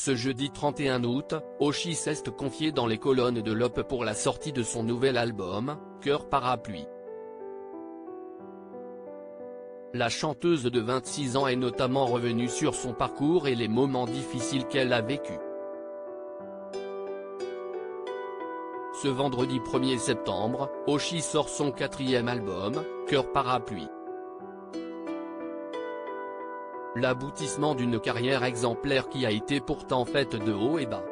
Ce jeudi 31 août, Oshi s'est confiée dans les colonnes de l'Op pour la sortie de son nouvel album, Cœur Parapluie. La chanteuse de 26 ans est notamment revenue sur son parcours et les moments difficiles qu'elle a vécus. Ce vendredi 1er septembre, Oshi sort son 4e album, Cœur Parapluie. L'aboutissement d'une carrière exemplaire qui a été pourtant faite de haut et bas.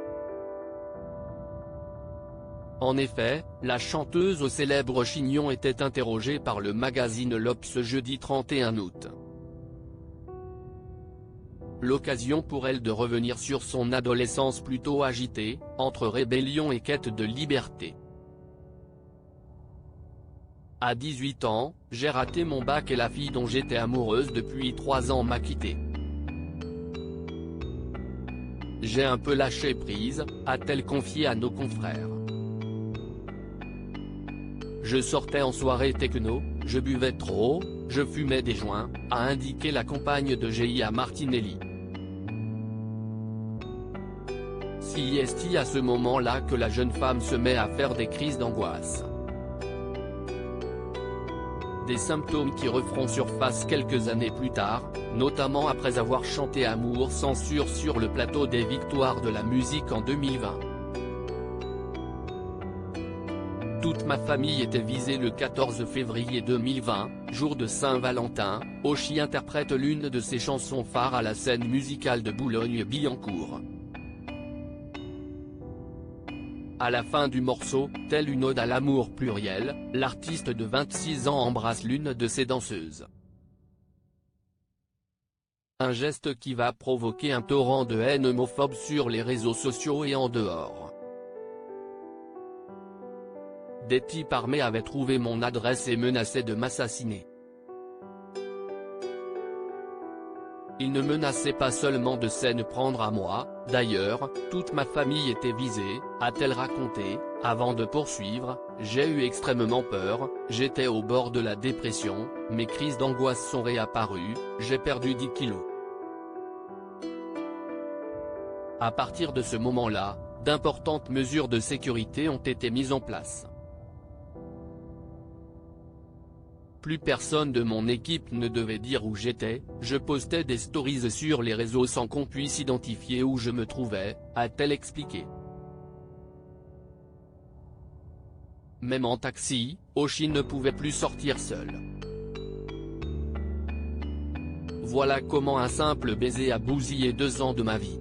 En effet, la chanteuse au célèbre chignon était interrogée par le magazine l'Op ce jeudi 31 août. L'occasion pour elle de revenir sur son adolescence plutôt agitée, entre rébellion et quête de liberté. À 18 ans, j'ai raté mon bac et la fille dont j'étais amoureuse depuis 3 ans m'a quitté. J'ai un peu lâché prise, a-t-elle confié à nos confrères. Je sortais en soirée techno, je buvais trop, je fumais des joints, a indiqué la compagne de G.I.A. Martinelli. C'est à ce moment-là que la jeune femme se met à faire des crises d'angoisse. Des symptômes qui referont surface quelques années plus tard, notamment après avoir chanté Amour censure sur le plateau des Victoires de la musique en 2020. Toute ma famille était visée le 14 février 2020, jour de Saint-Valentin. Oshi interprète l'une de ses chansons phares à la scène musicale de Boulogne-Billancourt. À la fin du morceau, telle une ode à l'amour pluriel, l'artiste de 26 ans embrasse l'une de ses danseuses. Un geste qui va provoquer un torrent de haine homophobe sur les réseaux sociaux et en dehors. Des types armés avaient trouvé mon adresse et menaçaient de m'assassiner. Ils ne menaçaient pas seulement de s'en prendre à moi, d'ailleurs, toute ma famille était visée, a-t-elle raconté, avant de poursuivre, j'ai eu extrêmement peur, j'étais au bord de la dépression, mes crises d'angoisse sont réapparues, j'ai perdu 10 kilos. À partir de ce moment-là, d'importantes mesures de sécurité ont été mises en place. Plus personne de mon équipe ne devait dire où j'étais, je postais des stories sur les réseaux sans qu'on puisse identifier où je me trouvais, a-t-elle expliqué. Même en taxi, Oshi ne pouvait plus sortir seule. Voilà comment un simple baiser a bousillé 2 ans de ma vie.